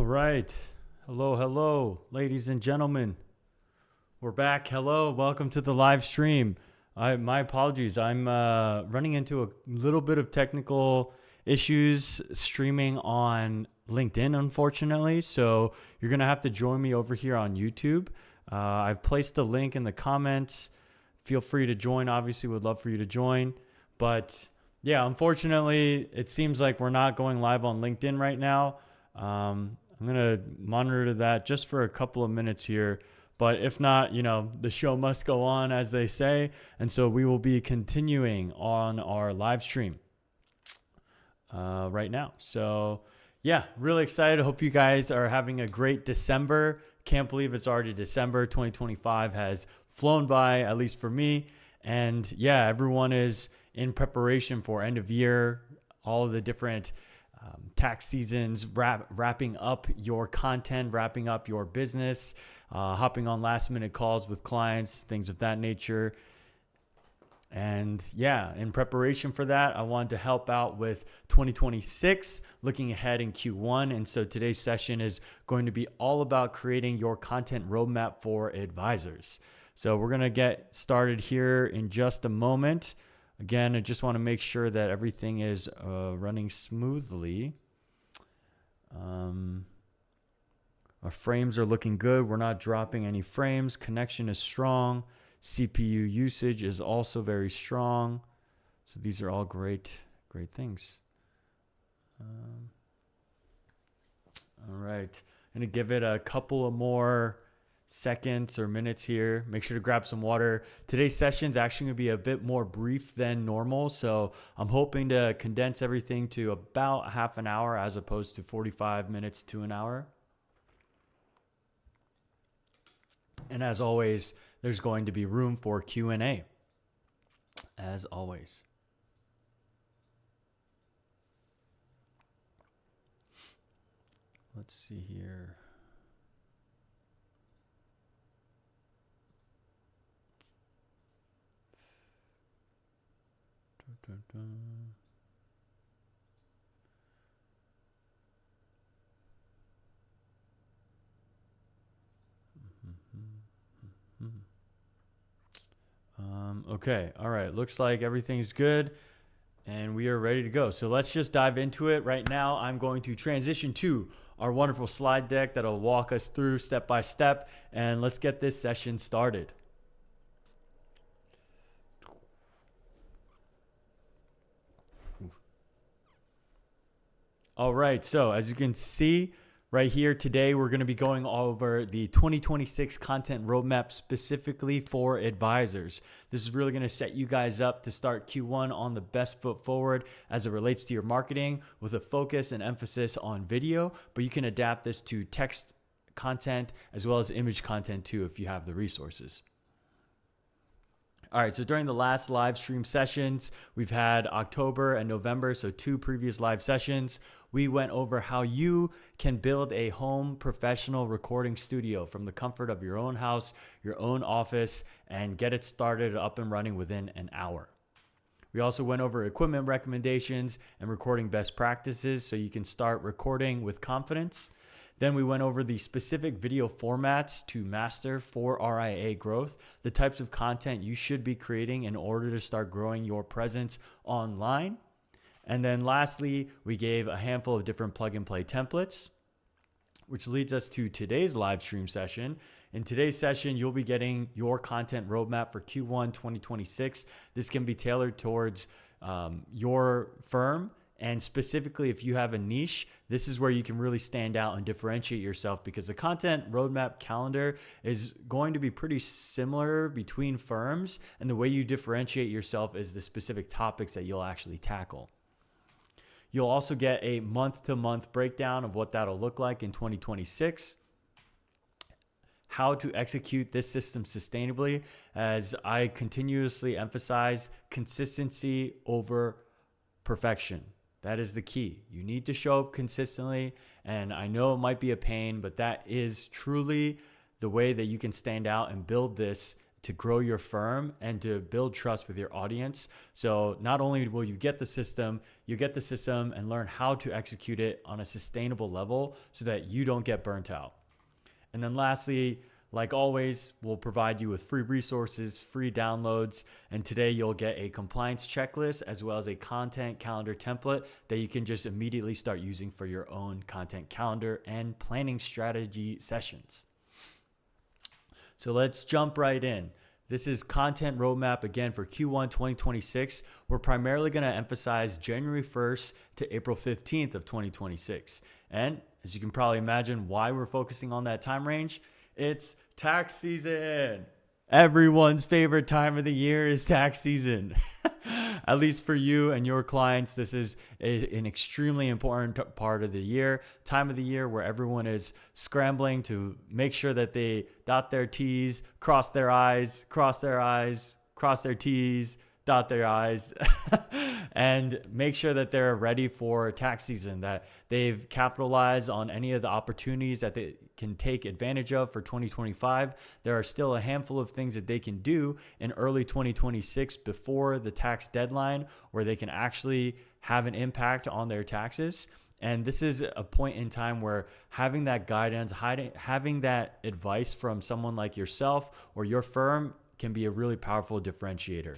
All right. Hello, ladies and gentlemen. We're back. Hello, welcome to the live stream. My apologies. I'm running into a little bit of technical issues streaming on LinkedIn, unfortunately. So you're going to have to join me over here on YouTube. I've placed a link in the comments. Feel free to join. Obviously, would love for you to join. But yeah, unfortunately, it seems like we're not going live on LinkedIn right now. I'm going to monitor that just for a couple of minutes here. But if not, the show must go on, as they say. And so we will be continuing on our live stream right now. So yeah, really excited. Hope you guys are having a great December. Can't believe it's already December. 2025 has flown by, at least for me. And yeah, everyone is in preparation for end of year, all of the different tax seasons, wrapping up your content, wrapping up your business, hopping on last minute calls with clients, things of that nature. And yeah, in preparation for that, I wanted to help out with 2026, looking ahead in Q1. And so today's session is going to be all about creating your content roadmap for advisors. So we're going to get started here in just a moment. Again, I just want to make sure that everything is running smoothly. Our frames are looking good. We're not dropping any frames. Connection is strong. CPU usage is also very strong. So these are all great things. All right. I'm going to give it a couple of more seconds or minutes here. Make sure to grab some water. Today's session is actually going to be a bit more brief than normal. So I'm hoping to condense everything to about half an hour as opposed to 45 minutes to an hour. And as always, there's going to be room for Q&A, as always. Let's see here. Dun, dun, dun. Okay. All right. Looks like everything's good and we are ready to go. So let's just dive into it. Right now, I'm going to transition to our wonderful slide deck that'll walk us through step by step, and let's get this session started. All right. So as you can see, right here today, we're going to be going over the 2026 content roadmap specifically for advisors. This is really going to set you guys up to start Q1 on the best foot forward as it relates to your marketing, with a focus and emphasis on video, but you can adapt this to text content as well as image content too if you have the resources. All right, so during the last live stream sessions, we've had October and November, so 2 previous live sessions. We went over how you can build a home professional recording studio from the comfort of your own house, your own office, and get it started up and running within an hour. We also went over equipment recommendations and recording best practices so you can start recording with confidence. Then we went over the specific video formats to master for RIA growth, the types of content you should be creating in order to start growing your presence online. And then lastly, we gave a handful of different plug and play templates, which leads us to today's live stream session. In today's session, you'll be getting your content roadmap for Q1 2026. This can be tailored towards your firm. And specifically, if you have a niche, this is where you can really stand out and differentiate yourself, because the content roadmap calendar is going to be pretty similar between firms. And the way you differentiate yourself is the specific topics that you'll actually tackle. You'll also get a month-to-month breakdown of what that'll look like in 2026, how to execute this system sustainably, as I continuously emphasize consistency over perfection. That is the key. You need to show up consistently, and I know it might be a pain, but that is truly the way that you can stand out and build this to grow your firm and to build trust with your audience. So not only will you get the system, and learn how to execute it on a sustainable level so that you don't get burnt out. And then lastly, like always, we'll provide you with free resources, free downloads, and today you'll get a compliance checklist as well as a content calendar template that you can just immediately start using for your own content calendar and planning strategy sessions. So let's jump right in. This is content roadmap again for Q1 2026. We're primarily going to emphasize January 1st to April 15th of 2026. And as you can probably imagine why we're focusing on that time range, it's tax season. Everyone's favorite time of the year is tax season. At least for you and your clients, this is an extremely important part of the year, time of the year where everyone is scrambling to make sure that they dot their T's, cross their I's, cross their T's, dot their I's, and make sure that they're ready for tax season, that they've capitalized on any of the opportunities that they can take advantage of for 2025. There are still a handful of things that they can do in early 2026 before the tax deadline where they can actually have an impact on their taxes. And this is a point in time where having that guidance, having that advice from someone like yourself or your firm can be a really powerful differentiator.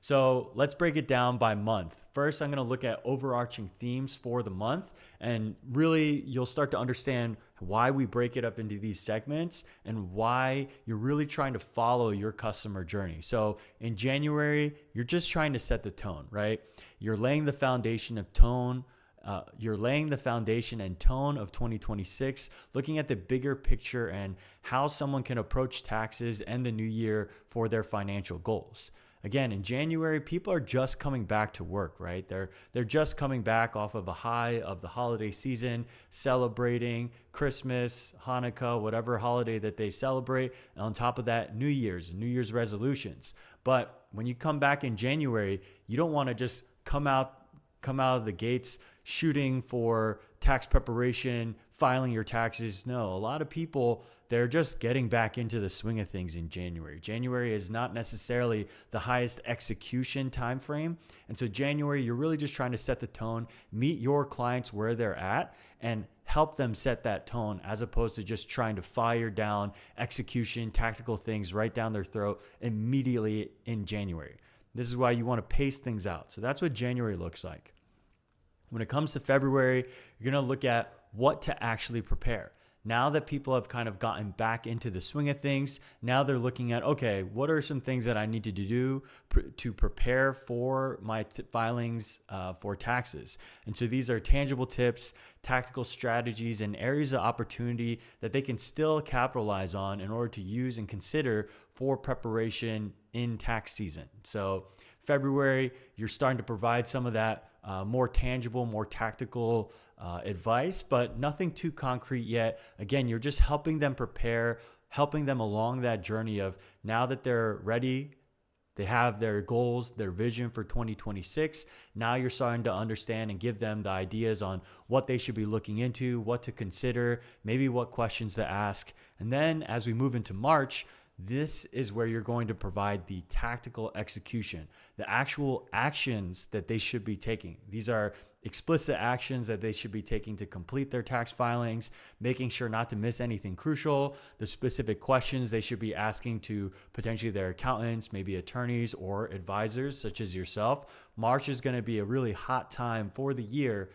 So let's break it down by month. First, I'm going to look at overarching themes for the month, and really you'll start to understand why we break it up into these segments and why you're really trying to follow your customer journey. So in January, you're just trying to set the tone, right? You're laying the foundation of tone. You're laying the foundation and tone of 2026, looking at the bigger picture and how someone can approach taxes and the new year for their financial goals. Again, in January, people are just coming back to work, right? They're just coming back off of a high of the holiday season, celebrating Christmas, Hanukkah, whatever holiday that they celebrate. And on top of that, New Year's resolutions. But when you come back in January, you don't want to just come out of the gates shooting for tax preparation, filing your taxes. No, a lot of people, they're just getting back into the swing of things in January. January is not necessarily the highest execution time frame. And so January, you're really just trying to set the tone, meet your clients where they're at, and help them set that tone as opposed to just trying to fire down execution, tactical things right down their throat immediately in January. This is why you want to pace things out. So that's what January looks like. When it comes to February, you're going to look at what to actually prepare. Now that people have kind of gotten back into the swing of things, now they're looking at, okay, what are some things that I need to do to prepare for my filings for taxes? And so these are tangible tips, tactical strategies, and areas of opportunity that they can still capitalize on in order to use and consider for preparation in tax season. So February, you're starting to provide some of that more tangible, more tactical advice, but nothing too concrete yet. Again, you're just helping them prepare, helping them along that journey of now that they're ready, they have their goals, their vision for 2026. Now you're starting to understand and give them the ideas on what they should be looking into, what to consider, maybe what questions to ask. And then as we move into March, this is where you're going to provide the tactical execution, the actual actions that they should be taking. These are explicit actions that they should be taking to complete their tax filings, making sure not to miss anything crucial, the specific questions they should be asking to potentially their accountants, maybe attorneys or advisors such as yourself. March is going to be a really hot time for the year.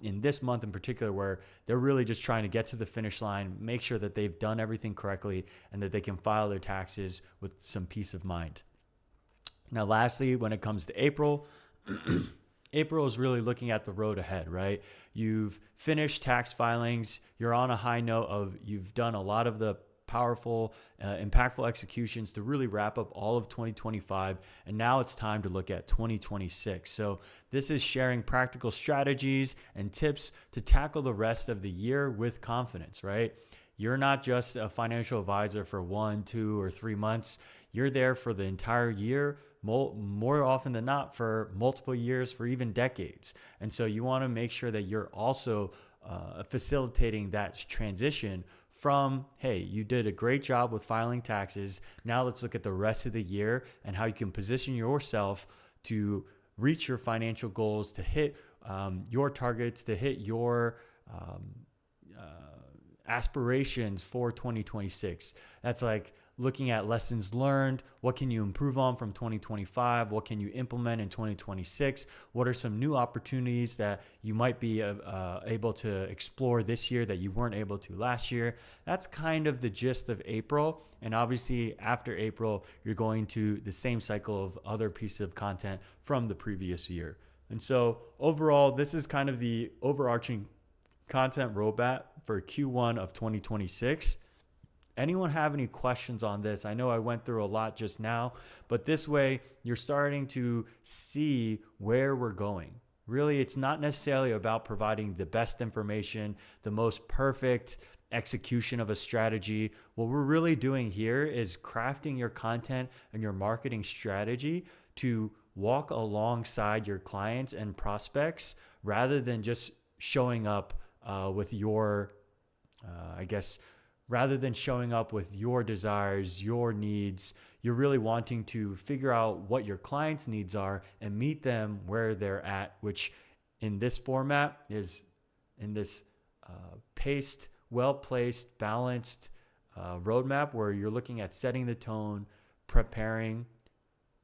In this month in particular, where they're really just trying to get to the finish line, make sure that they've done everything correctly and that they can file their taxes with some peace of mind. Now, lastly, when it comes to April, April is really looking at the road ahead, right? You've finished tax filings. You're on a high note of you've done a lot of the powerful, impactful executions to really wrap up all of 2025. And now it's time to look at 2026. So this is sharing practical strategies and tips to tackle the rest of the year with confidence, right? You're not just a financial advisor for 1, 2, or 3 months. You're there for the entire year, more often than not for multiple years, for even decades. And so you want to make sure that you're also facilitating that transition from, hey, you did a great job with filing taxes. Now let's look at the rest of the year and how you can position yourself to reach your financial goals, to hit your targets, to hit your aspirations for 2026. That's like looking at lessons learned. What can you improve on from 2025? What can you implement in 2026? What are some new opportunities that you might be able to explore this year that you weren't able to last year? That's kind of the gist of April. And obviously after April, you're going to the same cycle of other pieces of content from the previous year. And so overall, this is kind of the overarching content roadmap for Q1 of 2026. Anyone have any questions on this? I know I went through a lot just now, but this way you're starting to see where we're going. Really, it's not necessarily about providing the best information, the most perfect execution of a strategy. What we're really doing here is crafting your content and your marketing strategy to walk alongside your clients and prospects rather than just showing up with your, rather than showing up with your desires, your needs. You're really wanting to figure out what your clients' needs are and meet them where they're at, which in this format is in this paced, well-placed, balanced roadmap where you're looking at setting the tone, preparing,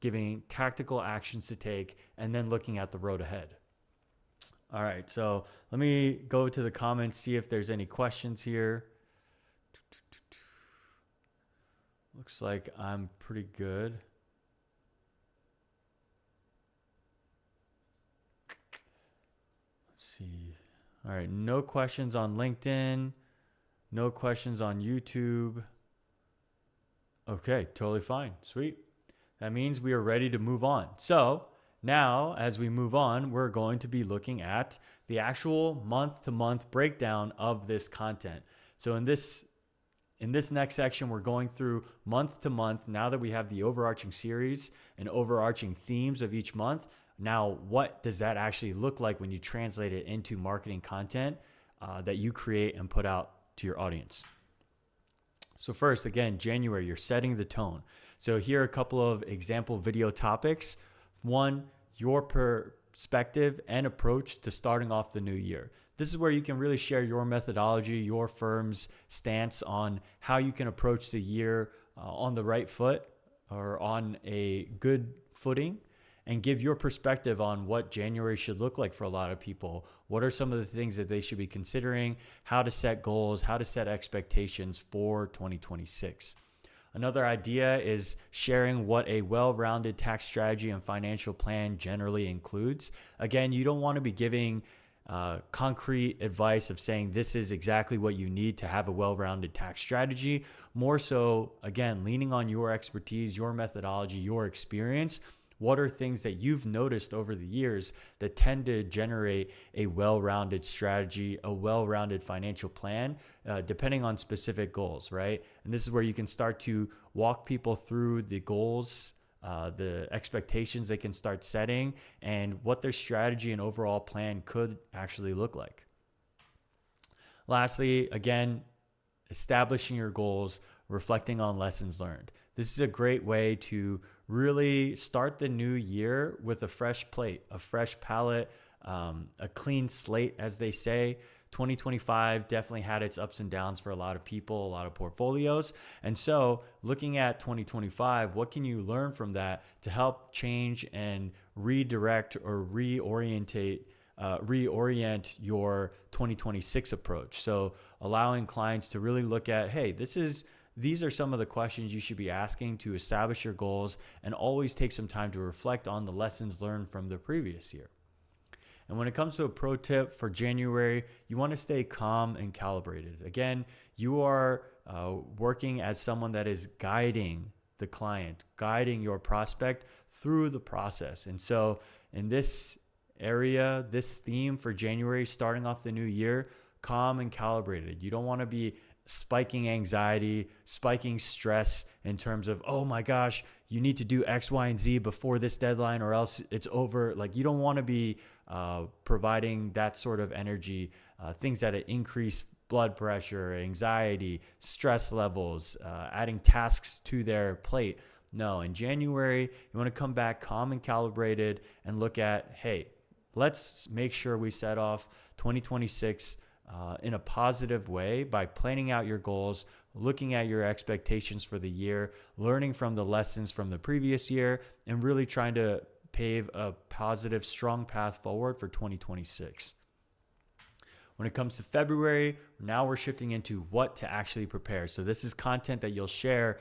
giving tactical actions to take, and then looking at the road ahead. All right, so let me go to the comments, see if there's any questions here. Looks like I'm pretty good. Let's see. All right, no questions on LinkedIn. No questions on YouTube. Okay, totally fine. Sweet. That means we are ready to move on. So now, as we move on, we're going to be looking at the actual month-to-month breakdown of this content. So in this next section, we're going through month to month. Now that we have the overarching series and overarching themes of each month, now what does that actually look like when you translate it into marketing content that you create and put out to your audience? So first, again, January, you're setting the tone. So here are a couple of example video topics. One, your perspective and approach to starting off the new year. This is where you can really share your methodology, your firm's stance on how you can approach the year on the right foot or on a good footing, and give your perspective on what January should look like for a lot of people. What are some of the things that they should be considering, how to set goals, how to set expectations for 2026. Another idea is sharing what a well-rounded tax strategy and financial plan generally includes. Again, you don't want to be giving concrete advice of saying this is exactly what you need to have a well-rounded tax strategy. More so, again, leaning on your expertise, your methodology, your experience. What are things that you've noticed over the years that tend to generate a well-rounded strategy, a well-rounded financial plan, depending on specific goals, right? And this is where you can start to walk people through the goals, the expectations they can start setting, and what their strategy and overall plan could actually look like. Lastly, again, establishing your goals, reflecting on lessons learned. This is a great way to really start the new year with a fresh plate, a fresh palette, a clean slate, as they say. 2025 definitely had its ups and downs for a lot of people, a lot of portfolios. And so looking at 2025, what can you learn from that to help change and redirect or reorient your 2026 approach? So allowing clients to really look at, hey, these are some of the questions you should be asking to establish your goals, and always take some time to reflect on the lessons learned from the previous year. And when it comes to a pro tip for January, you want to stay calm and calibrated. Again, you are working as someone that is guiding the client, guiding your prospect through the process. And so in this area, this theme for January, starting off the new year, calm and calibrated. You don't want to be spiking anxiety, spiking stress in terms of, oh my gosh, you need to do X, Y, and Z before this deadline or else it's over. Like, you don't want to be providing that sort of energy, things that increase blood pressure, anxiety, stress levels, adding tasks to their plate. No, in January, you want to come back calm and calibrated and look at, hey, let's make sure we set off 2026 in a positive way by planning out your goals, looking at your expectations for the year, learning from the lessons from the previous year, and really trying to pave a positive, strong path forward for 2026. When it comes to February, now we're shifting into what to actually prepare. So this is content that you'll share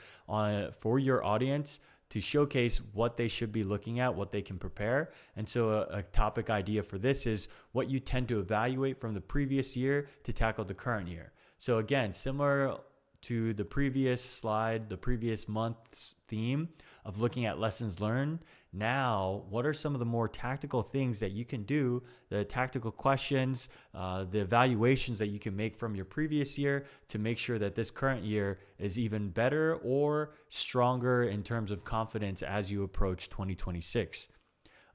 for your audience to showcase what they should be looking at, what they can prepare. And so a topic idea for this is what you tend to evaluate from the previous year to tackle the current year. So again, similar to the previous slide, the previous month's theme of looking at lessons learned. Now, what are some of the more tactical things that you can do, the tactical questions, the evaluations that you can make from your previous year to make sure that this current year is even better or stronger in terms of confidence as you approach 2026?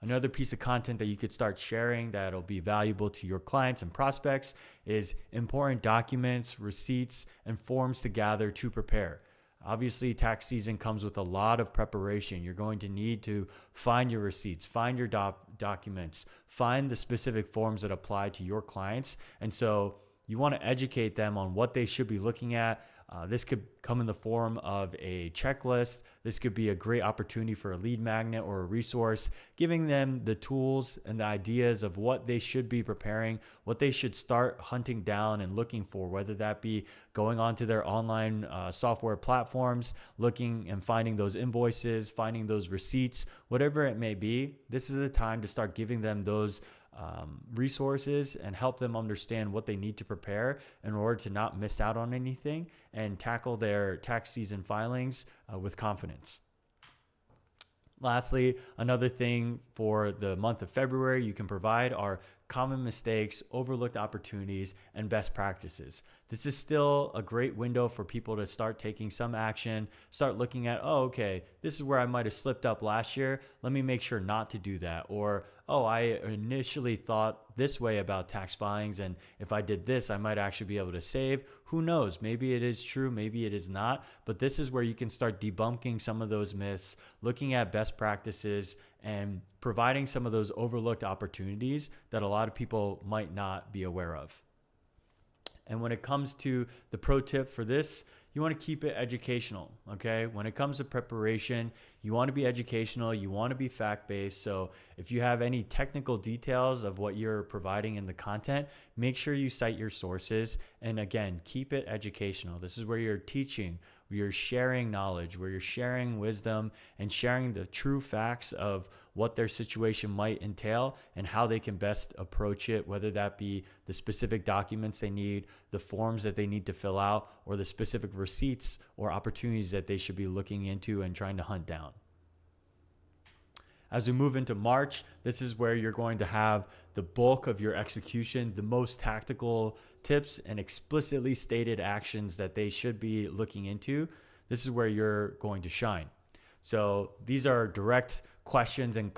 Another piece of content that you could start sharing that'll be valuable to your clients and prospects is important documents, receipts, and forms to gather to prepare. Obviously, tax season comes with a lot of preparation. You're going to need to find your receipts, find your documents, find the specific forms that apply to your clients. And so you want to educate them on what they should be looking at. This could come in the form of a checklist. This could be a great opportunity for a lead magnet or a resource, giving them the tools and the ideas of what they should be preparing, what they should start hunting down and looking for, whether that be going onto their online software platforms, looking and finding those invoices, finding those receipts, whatever it may be. This is the time to start giving them those resources and help them understand what they need to prepare in order to not miss out on anything and tackle their tax season filings with confidence. Lastly, another thing for the month of February you can provide are common mistakes, overlooked opportunities, and best practices. This is still a great window for people to start taking some action, start looking at, oh, okay, this is where I might have slipped up last year. Let me make sure not to do that. Or, oh, I initially thought this way about tax filings, and if I did this, I might actually be able to save. Who knows? Maybe it is true, maybe it is not. But this is where you can start debunking some of those myths, looking at best practices, and providing some of those overlooked opportunities that a lot of people might not be aware of. And when it comes to the pro tip for this, you want to keep it educational, okay? When it comes to preparation, you want to be educational, you want to be fact-based. So if you have any technical details of what you're providing in the content, make sure you cite your sources. And again, keep it educational. This is where you're teaching, where you're sharing knowledge, where you're sharing wisdom and sharing the true facts of what their situation might entail and how they can best approach it, whether that be the specific documents they need, the forms that they need to fill out, or the specific receipts or opportunities that they should be looking into and trying to hunt down. As we move into March, this is where you're going to have the bulk of your execution, the most tactical tips and explicitly stated actions that they should be looking into. This is where you're going to shine. So these are direct questions, and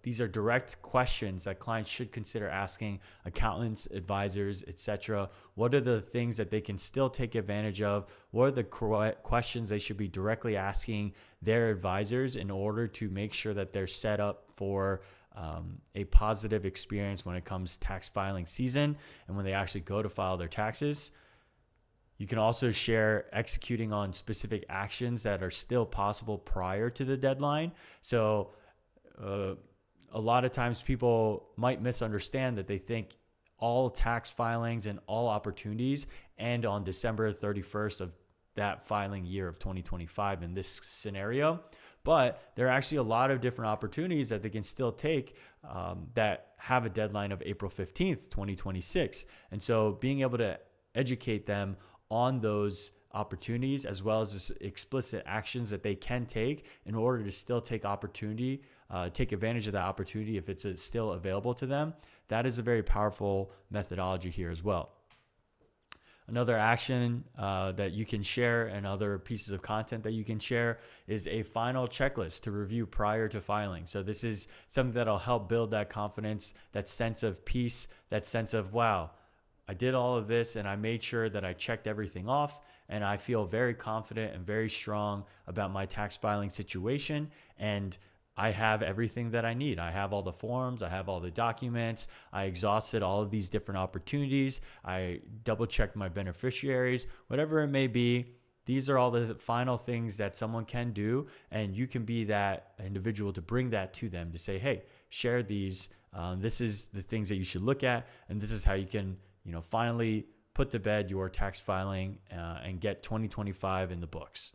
these are direct questions that clients should consider asking accountants, advisors, etc. What are the things that they can still take advantage of? What are the questions they should be directly asking their advisors in order to make sure that they're set up for a positive experience when it comes tax filing season and when they actually go to file their taxes? You can also share executing on specific actions that are still possible prior to the deadline. So a lot of times people might misunderstand that they think all tax filings and all opportunities end on December 31st of that filing year of 2025 in this scenario. But there are actually a lot of different opportunities that they can still take that have a deadline of April 15th, 2026. And so being able to educate them on those opportunities as well as the explicit actions that they can take in order to still take advantage of that opportunity if it's still available to them. That is a very powerful methodology here as well. Another action that you can share and other pieces of content that you can share is a final checklist to review prior to filing. So this is something that'll help build that confidence, that sense of peace, that sense of, wow, I did all of this and I made sure that I checked everything off, and I feel very confident and very strong about my tax filing situation, and I have everything that I need. I have all the forms, I have all the documents, I exhausted all of these different opportunities, I double checked my beneficiaries, whatever it may be. These are all the final things that someone can do, and you can be that individual to bring that to them, to say, hey, share these. This is the things that you should look at, and this is how you can, finally put to bed your tax filing and get 2025 in the books.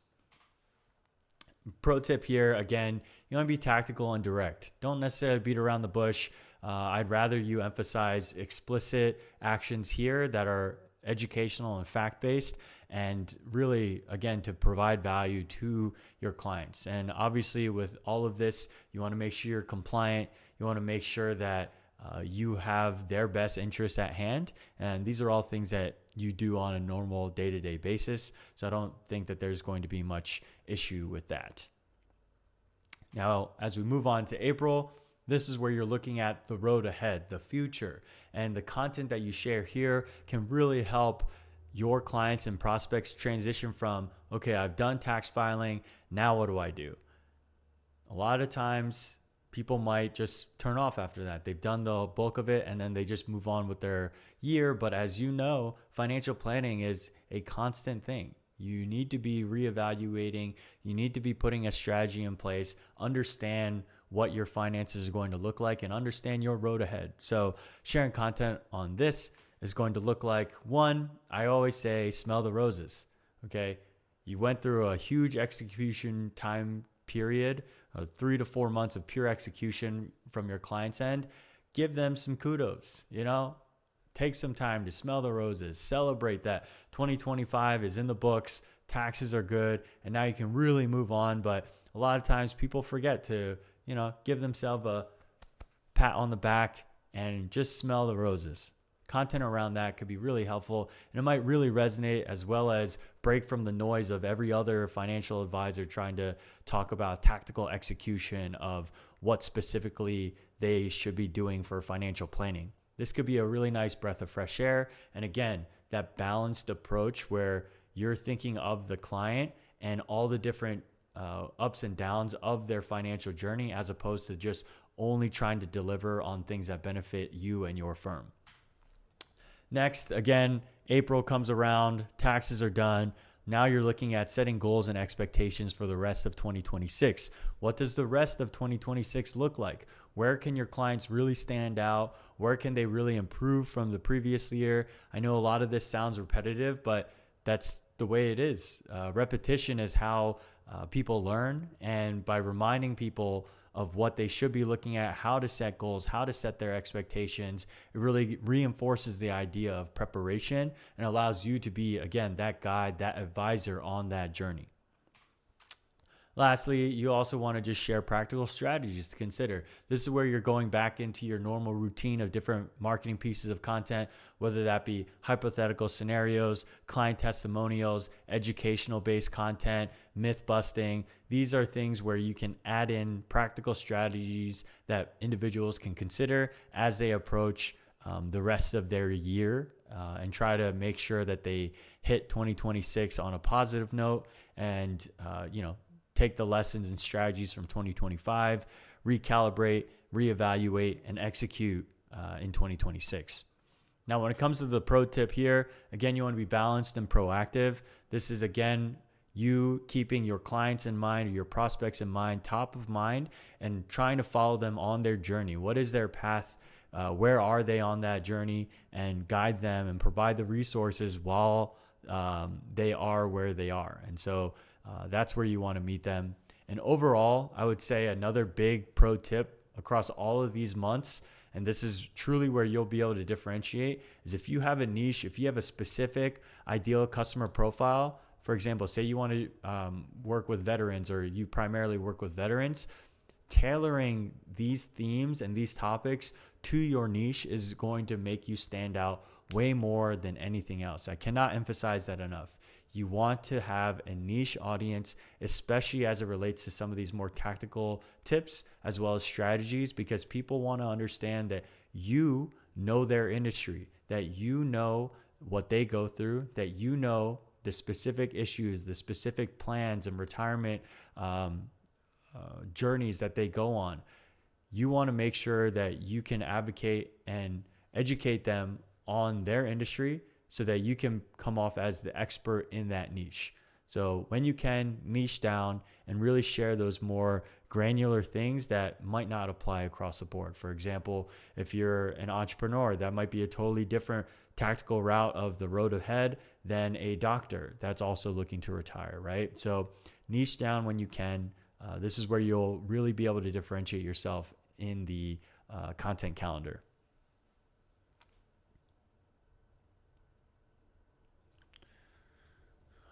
Pro tip here, again, you want to be tactical and direct. Don't necessarily beat around the bush. I'd rather you emphasize explicit actions here that are educational and fact-based, and really, again, to provide value to your clients. And obviously with all of this, you want to make sure you're compliant. You want to make sure that you have their best interests at hand. And these are all things that you do on a normal day-to-day basis. So I don't think that there's going to be much issue with that. Now, as we move on to April, this is where you're looking at the road ahead, the future, and the content that you share here can really help your clients and prospects transition from, okay, I've done tax filing, now what do I do? A lot of times people might just turn off after that. They've done the bulk of it and then they just move on with their year. But as you know, financial planning is a constant thing. You need to be reevaluating. You need to be putting a strategy in place, understand what your finances are going to look like, and understand your road ahead. So sharing content on this is going to look like, one, I always say, smell the roses. Okay. You went through a huge execution time period, 3 to 4 months of pure execution from your client's end. Give them some kudos, take some time to smell the roses, celebrate that 2025 is in the books, taxes are good, and now you can really move on. But a lot of times people forget to, give themselves a pat on the back and just smell the roses. Content around that could be really helpful, and it might really resonate, as well as break from the noise of every other financial advisor trying to talk about tactical execution of what specifically they should be doing for financial planning. This could be a really nice breath of fresh air. And again, that balanced approach where you're thinking of the client and all the different ups and downs of their financial journey, as opposed to just only trying to deliver on things that benefit you and your firm. Next, again, April comes around, taxes are done. Now you're looking at setting goals and expectations for the rest of 2026. What does the rest of 2026 look like? Where can your clients really stand out? Where can they really improve from the previous year? I know a lot of this sounds repetitive, but that's the way it is. Repetition is how people learn. And by reminding people of what they should be looking at, how to set goals, how to set their expectations, it really reinforces the idea of preparation and allows you to be, again, that guide, that advisor on that journey. Lastly, you also want to just share practical strategies to consider. This is where you're going back into your normal routine of different marketing pieces of content, whether that be hypothetical scenarios, client testimonials, educational-based content, myth busting. These are things where you can add in practical strategies that individuals can consider as they approach the rest of their year and try to make sure that they hit 2026 on a positive note and, take the lessons and strategies from 2025, recalibrate, reevaluate, and execute in 2026. Now, when it comes to the pro tip here, again, you want to be balanced and proactive. This is, again, you keeping your clients in mind or your prospects in mind, top of mind, and trying to follow them on their journey. What is their path? Where are they on that journey? And guide them and provide the resources while they are where they are. And so that's where you want to meet them. And overall, I would say another big pro tip across all of these months, and this is truly where you'll be able to differentiate, is if you have a niche, if you have a specific ideal customer profile, for example, say you want to work with veterans, or you primarily work with veterans, tailoring these themes and these topics to your niche is going to make you stand out way more than anything else. I cannot emphasize that enough. You want to have a niche audience, especially as it relates to some of these more tactical tips as well as strategies, because people want to understand that you know their industry, that you know what they go through, that you know the specific issues, the specific plans and retirement journeys that they go on. You want to make sure that you can advocate and educate them on their industry so that you can come off as the expert in that niche. So when you can, niche down and really share those more granular things that might not apply across the board. For example, if you're an entrepreneur, that might be a totally different tactical route of the road ahead than a doctor that's also looking to retire, right? So niche down when you can. This is where you'll really be able to differentiate yourself in the content calendar.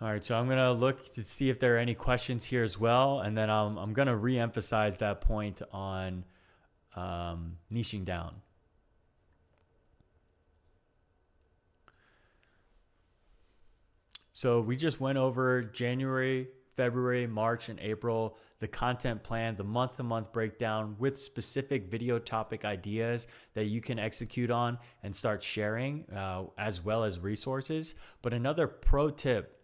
All right, so I'm going to look to see if there are any questions here as well. And then I'm going to re-emphasize that point on niching down. So we just went over January, February, March, and April, the content plan, the month-to-month breakdown with specific video topic ideas that you can execute on and start sharing, as well as resources. But another pro tip,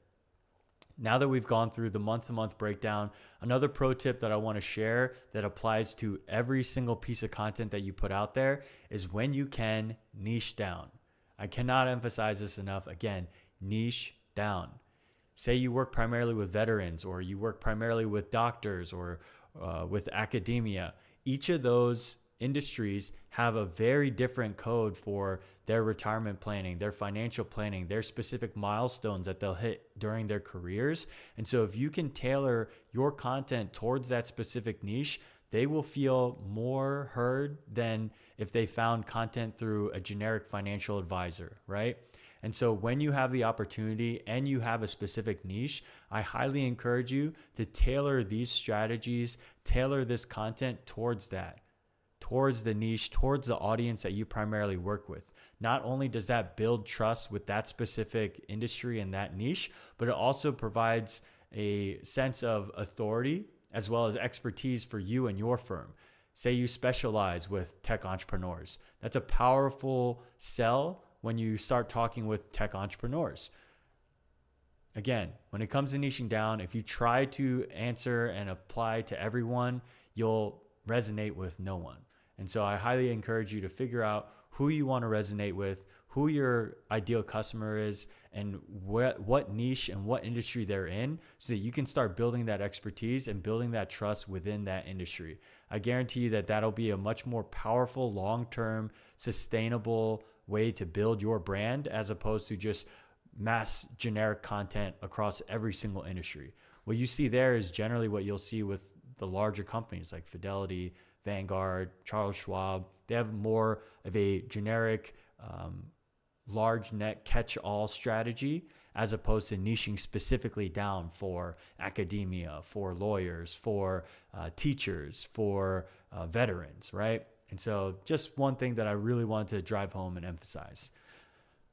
now that we've gone through the month-to-month breakdown, another pro tip that I want to share that applies to every single piece of content that you put out there is when you can, niche down. I cannot emphasize this enough. Again, niche down. Say you work primarily with veterans, or you work primarily with doctors, or with academia. Each of those industries have a very different code for their retirement planning, their financial planning, their specific milestones that they'll hit during their careers. And so if you can tailor your content towards that specific niche, they will feel more heard than if they found content through a generic financial advisor, right? And so when you have the opportunity and you have a specific niche, I highly encourage you to tailor these strategies, tailor this content towards that, towards the niche, towards the audience that you primarily work with. Not only does that build trust with that specific industry and that niche, but it also provides a sense of authority as well as expertise for you and your firm. Say you specialize with tech entrepreneurs. That's a powerful sell when you start talking with tech entrepreneurs. Again, when it comes to niching down, if you try to answer and apply to everyone, you'll resonate with no one. And so I highly encourage you to figure out who you want to resonate with, who your ideal customer is, and what niche and what industry they're in, so that you can start building that expertise and building that trust within that industry. I guarantee you that that'll be a much more powerful, long-term, sustainable way to build your brand, as opposed to just mass generic content across every single industry. What you see there is generally what you'll see with the larger companies like Fidelity, Vanguard, Charles Schwab. They have more of a generic, large net catch-all strategy, as opposed to niching specifically down for academia, for lawyers, for teachers, for veterans, right? And so just one thing that I really wanted to drive home and emphasize.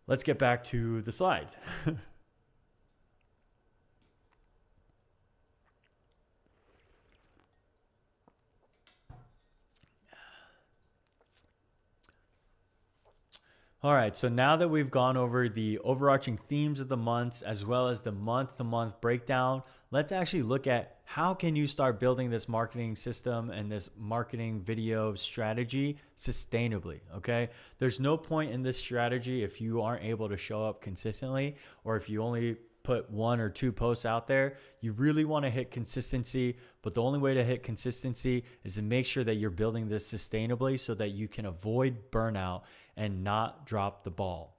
Let's get back to the slide. All right, so now that we've gone over the overarching themes of the months as well as the month-to-month breakdown, let's actually look at how can you start building this marketing system and this marketing video strategy sustainably, okay? There's no point in this strategy if you aren't able to show up consistently, or if you only put 1 or 2 posts out there. You really want to hit consistency, but the only way to hit consistency is to make sure that you're building this sustainably so that you can avoid burnout and not drop the ball.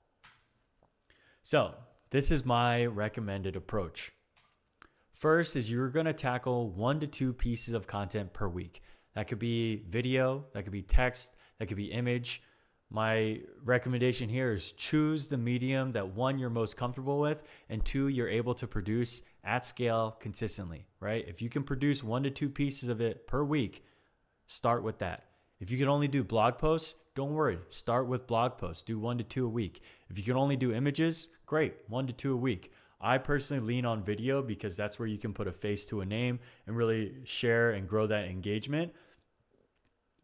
So this is my recommended approach. First is you're going to tackle 1 to 2 pieces of content per week. That could be video, that could be text, that could be image. My recommendation here is choose the medium that 1, you're most comfortable with, and 2, you're able to produce at scale consistently, right? If you can produce 1 to 2 pieces of it per week, start with that. If you can only do blog posts, don't worry, start with blog posts, do 1 to 2 a week. If you can only do images, great, 1 to 2 a week. I personally lean on video because that's where you can put a face to a name and really share and grow that engagement.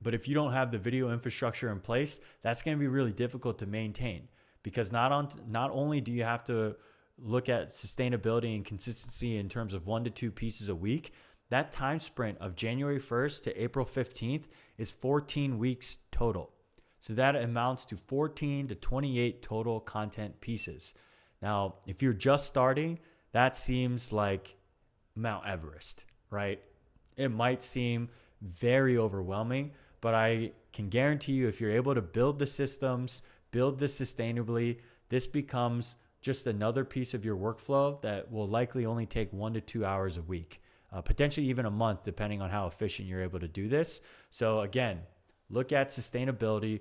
But if you don't have the video infrastructure in place, that's going to be really difficult to maintain, because not only do you have to look at sustainability and consistency in terms of 1 to 2 pieces a week, that time sprint of January 1st to April 15th is 14 weeks total. So that amounts to 14 to 28 total content pieces. Now, if you're just starting, that seems like Mount Everest, right? It might seem very overwhelming, but I can guarantee you, if you're able to build the systems, build this sustainably, this becomes just another piece of your workflow that will likely only take 1 to 2 hours a week, potentially even a month, depending on how efficient you're able to do this. So again, look at sustainability.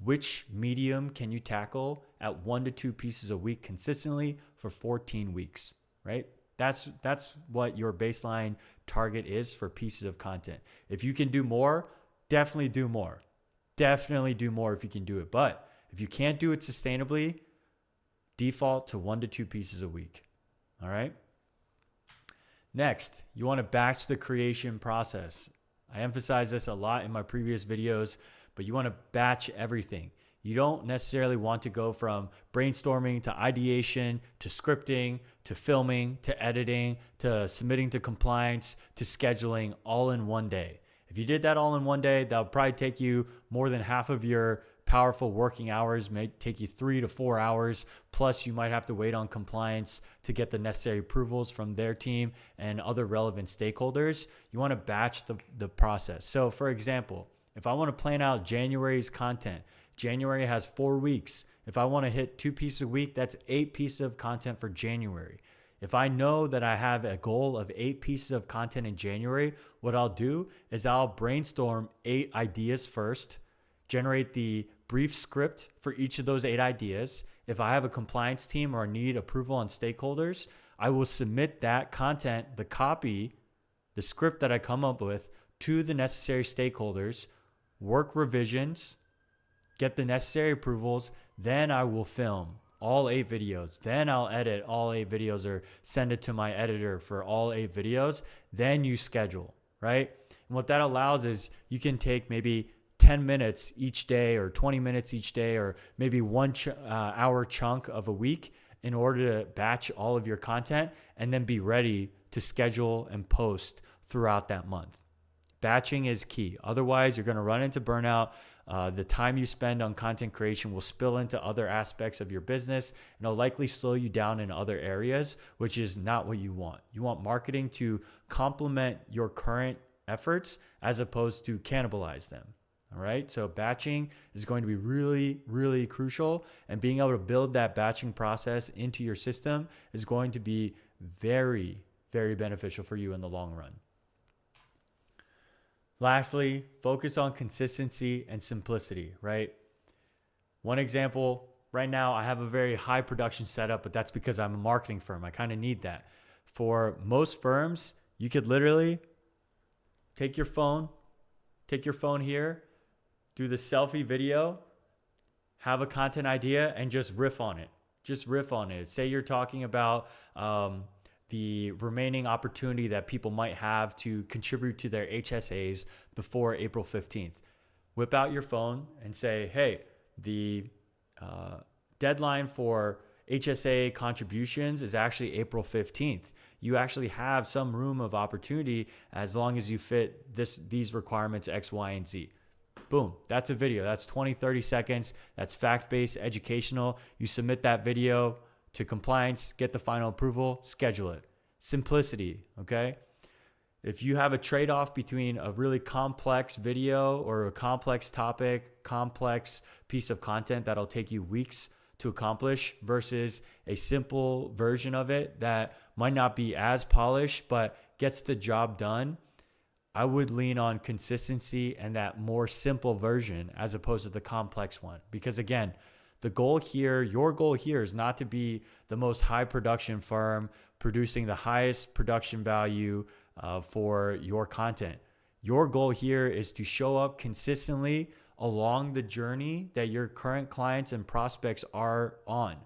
Which medium can you tackle at 1 to 2 pieces a week consistently for 14 weeks, right? That's what your baseline target is for pieces of content. If you can do more, definitely do more. Definitely do more if you can do it. But if you can't do it sustainably, default to 1 to 2 pieces a week. All right. Next, you want to batch the creation process. I emphasize this a lot in my previous videos, but you want to batch everything. You don't necessarily want to go from brainstorming to ideation to scripting to filming to editing to submitting to compliance to scheduling all in one day. If you did that all in one day, that would probably take you more than half of your powerful working hours, may take you 3 to 4 hours. Plus, you might have to wait on compliance to get the necessary approvals from their team and other relevant stakeholders. You want to batch the process. So for example, if I want to plan out January's content, January has 4 weeks. If I want to hit 2 pieces a week, that's 8 pieces of content for January. If I know that I have a goal of 8 pieces of content in January, what I'll do is I'll brainstorm 8 ideas first, generate the brief script for each of those 8 ideas. If I have a compliance team or need approval on stakeholders, I will submit that content, the copy, the script that I come up with, to the necessary stakeholders, work revisions, get the necessary approvals, then I will film all 8 videos. Then I'll edit all 8 videos or send it to my editor for all 8 videos. Then you schedule, right? And what that allows is you can take maybe 10 minutes each day or 20 minutes each day or maybe 1 hour chunk of a week in order to batch all of your content and then be ready to schedule and post throughout that month. Batching is key. Otherwise, you're going to run into burnout. The time you spend on content creation will spill into other aspects of your business and it'll likely slow you down in other areas, which is not what you want. You want marketing to complement your current efforts as opposed to cannibalize them. All right. So batching is going to be really, really crucial, and being able to build that batching process into your system is going to be very, very beneficial for you in the long run. Lastly, focus on consistency and simplicity, right? One example, right now I have a very high production setup, but that's because I'm a marketing firm. I kind of need that. For most firms, you could literally take your phone here, do the selfie video, have a content idea, and just riff on it. Just riff on it. Say you're talking about the remaining opportunity that people might have to contribute to their HSAs before April 15th. Whip out your phone and say, hey, the deadline for HSA contributions is actually April 15th. You actually have some room of opportunity as long as you fit these requirements X, Y, and Z. Boom, that's a video. That's 20, 30 seconds. That's fact-based, educational. You submit that video to compliance, get the final approval, schedule it. Simplicity, okay? If you have a trade-off between a really complex video or a complex topic, complex piece of content that'll take you weeks to accomplish versus a simple version of it that might not be as polished but gets the job done, I would lean on consistency and that more simple version as opposed to the complex one. Because again, the goal here, your goal here is not to be the most high production firm producing the highest production value for your content. Your goal here is to show up consistently along the journey that your current clients and prospects are on.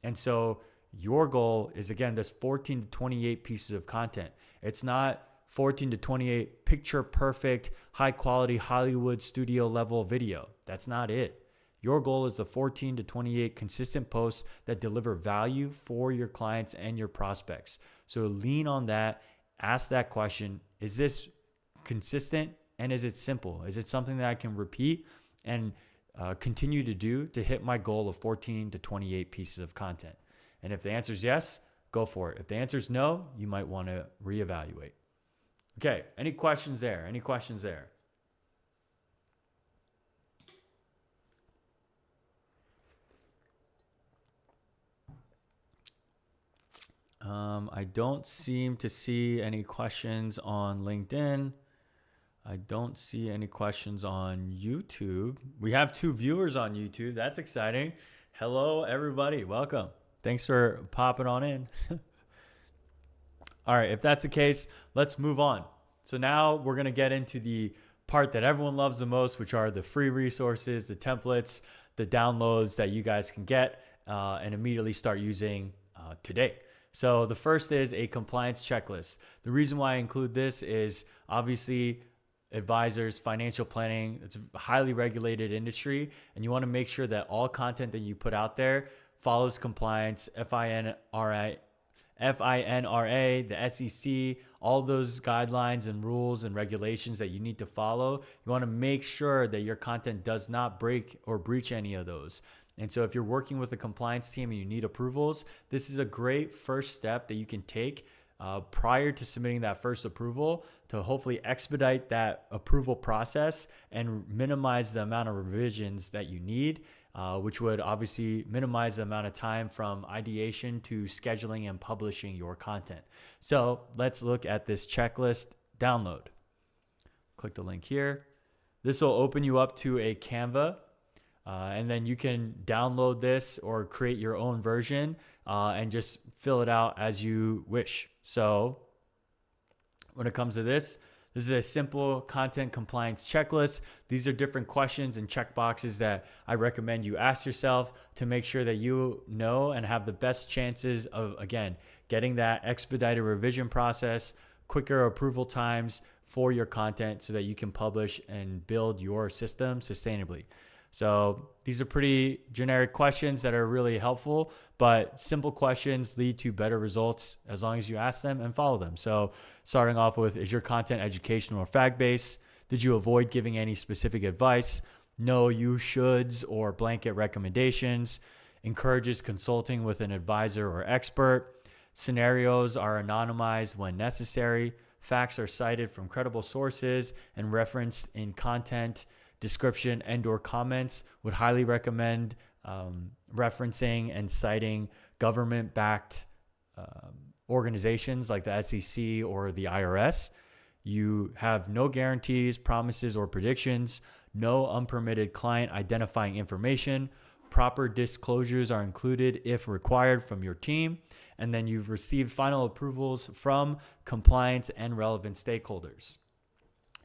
And so your goal is, again, this 14 to 28 pieces of content. It's not 14 to 28 picture perfect, high quality Hollywood studio level video. That's not it. Your goal is the 14 to 28 consistent posts that deliver value for your clients and your prospects. So lean on that. Ask that question. Is this consistent, and is it simple? Is it something that I can repeat and continue to do to hit my goal of 14 to 28 pieces of content? And if the answer is yes, go for it. If the answer is no, you might want to reevaluate. Okay, any questions there? Any questions there? I don't seem to see any questions on LinkedIn. I don't see any questions on YouTube. We have 2 viewers on YouTube. That's exciting. Hello, everybody. Welcome. Thanks for popping on in. All right, if that's the case, let's move on. So now we're going to get into the part that everyone loves the most, which are the free resources, the templates, the downloads that you guys can get and immediately start using today. So the first is a compliance checklist. The reason why I include this is obviously advisors, financial planning, it's a highly regulated industry, and you want to make sure that all content that you put out there follows compliance, FINRA, the SEC, all those guidelines and rules and regulations that you need to follow. You want to make sure that your content does not break or breach any of those. And so if you're working with a compliance team and you need approvals, this is a great first step that you can take prior to submitting that first approval to hopefully expedite that approval process and minimize the amount of revisions that you need, which would obviously minimize the amount of time from ideation to scheduling and publishing your content. So let's look at this checklist download. Click the link here. This will open you up to a Canva. And then you can download this or create your own version and just fill it out as you wish. So when it comes to this is a simple content compliance checklist. These are different questions and check boxes that I recommend you ask yourself to make sure that you know and have the best chances of, again, getting that expedited revision process, quicker approval times for your content so that you can publish and build your system sustainably. So these are pretty generic questions that are really helpful, but simple questions lead to better results as long as you ask them and follow them. So starting off with, is your content educational or fact-based? Did you avoid giving any specific advice? No you shoulds or blanket recommendations. Encourages consulting with an advisor or expert. Scenarios are anonymized when necessary. Facts are cited from credible sources and referenced in content description and or comments. Would highly recommend referencing and citing government-backed organizations like the SEC or the IRS. You have no guarantees, promises, or predictions. No unpermitted client identifying information. Proper disclosures are included if required from your team. And then you've received final approvals from compliance and relevant stakeholders.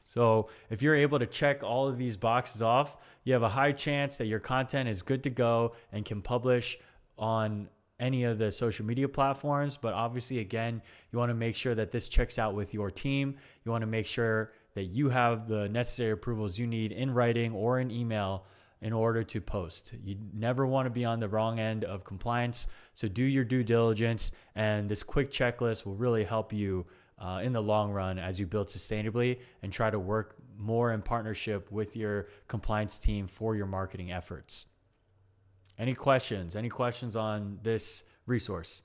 So if you're able to check all of these boxes off, you have a high chance that your content is good to go and can publish on any of the social media platforms. But obviously, again, you want to make sure that this checks out with your team. You want to make sure that you have the necessary approvals you need in writing or in email in order to post. You never want to be on the wrong end of compliance. So do your due diligence, and this quick checklist will really help you in the long run as you build sustainably and try to work more in partnership with your compliance team for your marketing efforts. Any questions? Any questions on this resource?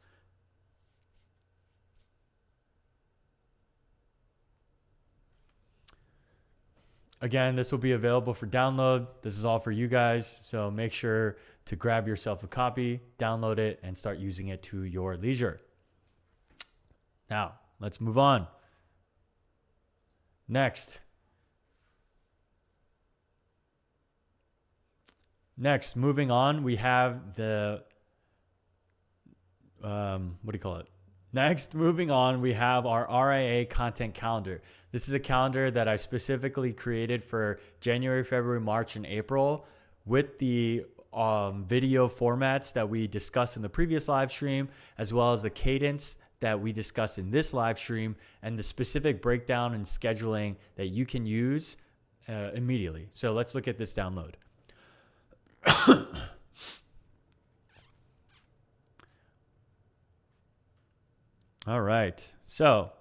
Again, this will be available for download. This is all for you guys. So make sure to grab yourself a copy, download it, and start using it to your leisure. Now, let's move on. Next, moving on, we have the, Next, moving on, we have our RIA content calendar. This is a calendar that I specifically created for January, February, March, and April with the video formats that we discussed in the previous live stream, as well as the cadence that we discussed in this live stream and the specific breakdown and scheduling that you can use immediately. So let's look at this download. All right. So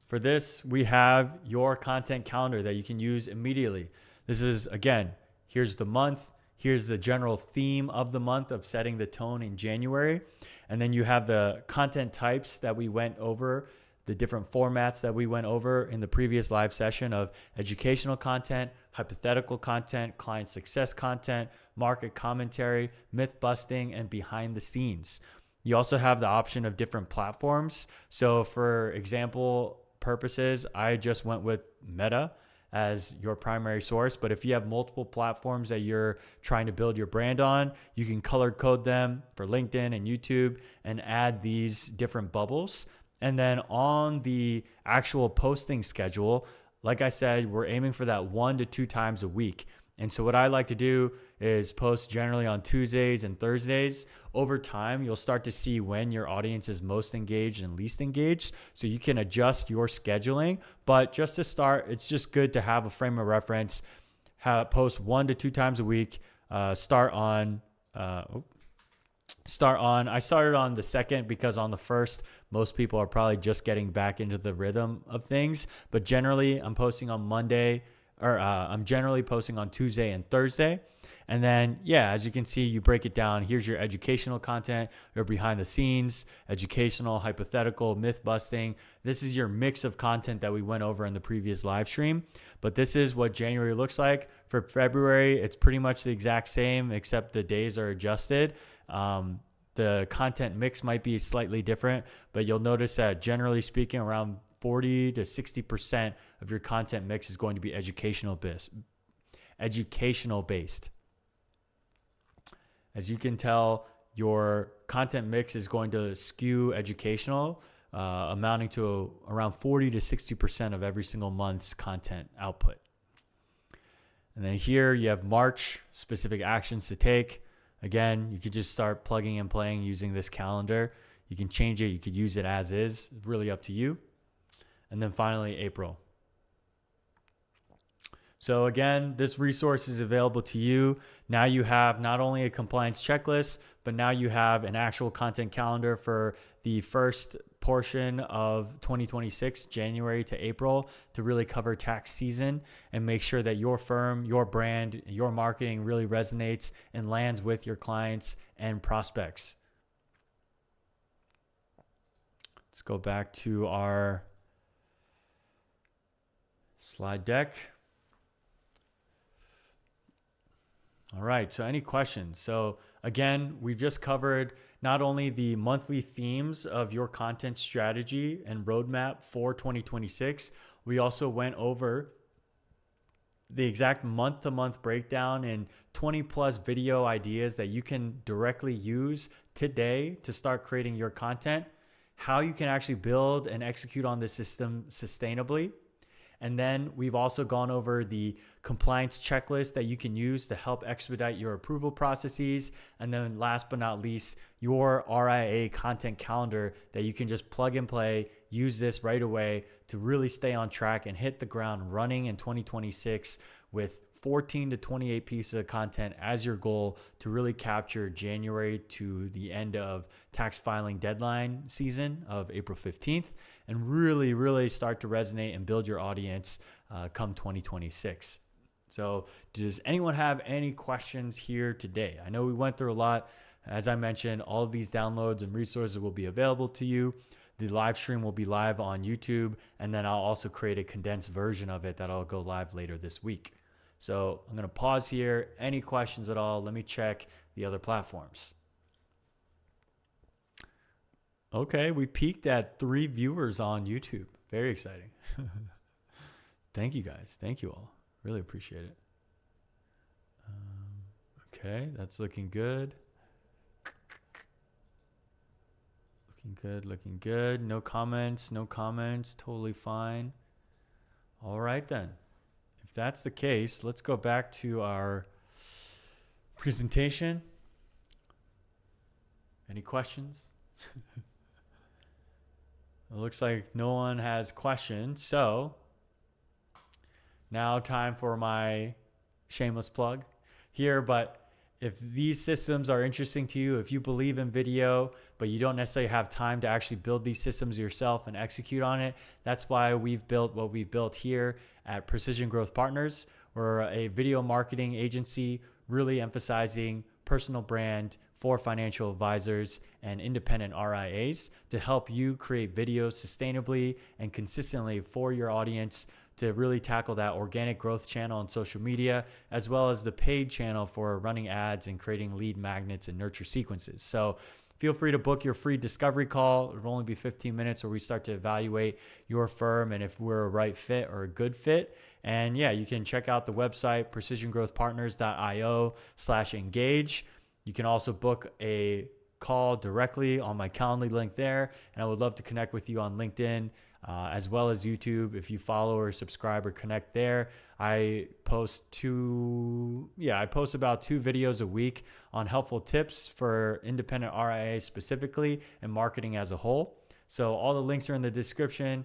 for this, we have your content calendar that you can use immediately. This is, again, here's the month. Here's the general theme of the month of setting the tone in January. And then you have the content types that we went over, the different formats that we went over in the previous live session of educational content, hypothetical content, client success content, market commentary, myth busting, and behind the scenes. You also have the option of different platforms. So for example purposes, I just went with Meta as your primary source. But if you have multiple platforms that you're trying to build your brand on, you can color code them for LinkedIn and YouTube and add these different bubbles. And then on the actual posting schedule, like I said, we're aiming for that 1 to 2 times a week. And so what I like to do is post generally on Tuesdays and Thursdays. Over time, you'll start to see when your audience is most engaged and least engaged. So you can adjust your scheduling. But just to start, it's just good to have a frame of reference. Post 1 to 2 times a week. I started on the 2nd because on the 1st, most people are probably just getting back into the rhythm of things. But generally, I'm posting on Monday. I'm generally posting on Tuesday and Thursday. And then, yeah, as you can see, you break it down. Here's your educational content, your behind the scenes, educational, hypothetical, myth busting. This is your mix of content that we went over in the previous live stream. But this is what January looks like. For February, it's pretty much the exact same, except the days are adjusted. The content mix might be slightly different, but you'll notice that generally speaking, around 40 to 60% of your content mix is going to be educational based. As you can tell, your content mix is going to skew educational, amounting to around 40 to 60% of every single month's content output. And then here you have March, specific actions to take. Again, you could just start plugging and playing using this calendar. You can change it. You could use it as is. It's really up to you. And then finally, April. So again, this resource is available to you. Now you have not only a compliance checklist, but now you have an actual content calendar for the first portion of 2026, January to April, to really cover tax season and make sure that your firm, your brand, your marketing really resonates and lands with your clients and prospects. Let's go back to our slide deck. All right, so any questions? So again, we've just covered not only the monthly themes of your content strategy and roadmap for 2026, we also went over the exact month-to-month breakdown and 20 plus video ideas that you can directly use today to start creating your content, how you can actually build and execute on this system sustainably. And then we've also gone over the compliance checklist that you can use to help expedite your approval processes. And then last but not least, your RIA content calendar that you can just plug and play, use this right away to really stay on track and hit the ground running in 2026 with 14 to 28 pieces of content as your goal to really capture January to the end of tax filing deadline season of April 15th and really, really start to resonate and build your audience come 2026. So does anyone have any questions here today? I know we went through a lot. As I mentioned, all of these downloads and resources will be available to you. The live stream will be live on YouTube, and then I'll also create a condensed version of it that'll go live later this week. So I'm going to pause here. Any questions at all? Let me check the other platforms. Okay, we peaked at 3 viewers on YouTube. Very exciting. Thank you guys. Thank you all. Really appreciate it. Okay, that's looking good. Looking good. No comments. Totally fine. All right then. If that's the case, let's go back to our presentation. Any questions? It looks like no one has questions. So now time for my shameless plug here. But if these systems are interesting to you, if you believe in video, but you don't necessarily have time to actually build these systems yourself and execute on it, that's why we've built what we've built here at Precision Growth Partners. We're a video marketing agency really emphasizing personal brand for financial advisors and independent RIAs to help you create videos sustainably and consistently for your audience, to really tackle that organic growth channel on social media, as well as the paid channel for running ads and creating lead magnets and nurture sequences. So feel free to book your free discovery call. It'll only be 15 minutes where we start to evaluate your firm and if we're a right fit or a good fit. And yeah, you can check out the website, precisiongrowthpartners.io/engage. You can also book a call directly on my Calendly link there. And I would love to connect with you on LinkedIn, as well as YouTube. If you follow or subscribe or connect there, I post about 2 videos a week on helpful tips for independent RIAs specifically and marketing as a whole. So all the links are in the description.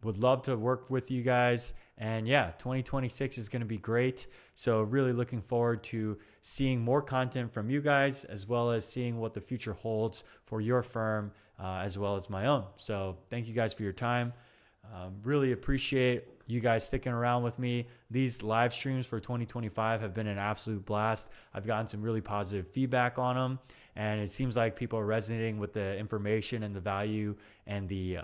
Would love to work with you guys. And yeah, 2026 is going to be great. So really looking forward to seeing more content from you guys, as well as seeing what the future holds for your firm, as well as my own. So thank you guys for your time. Really appreciate you guys sticking around with me. These live streams for 2025 have been an absolute blast. I've gotten some really positive feedback on them, and it seems like people are resonating with the information and the value and the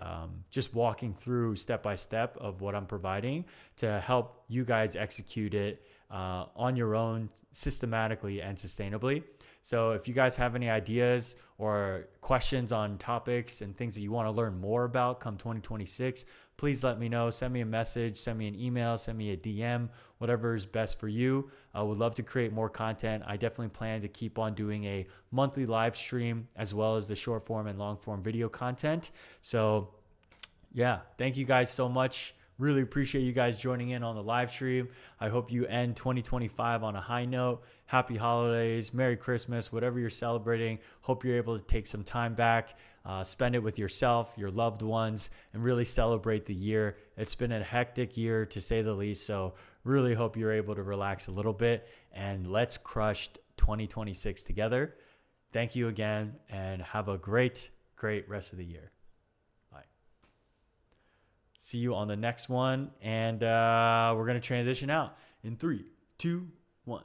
just walking through step by step of what I'm providing to help you guys execute it on your own systematically and sustainably. So if you guys have any ideas or questions on topics and things that you want to learn more about come 2026, please let me know. Send me a message, send me an email, send me a DM, whatever is best for you. I would love to create more content. I definitely plan to keep on doing a monthly live stream as well as the short form and long form video content. So yeah, thank you guys so much. Really appreciate you guys joining in on the live stream. I hope you end 2025 on a high note. Happy holidays, Merry Christmas, whatever you're celebrating. Hope you're able to take some time back, spend it with yourself, your loved ones, and really celebrate the year. It's been a hectic year to say the least. So really hope you're able to relax a little bit, and let's crush 2026 together. Thank you again, and have a great rest of the year. See you on the next one. And we're going to transition out in 3, 2, 1.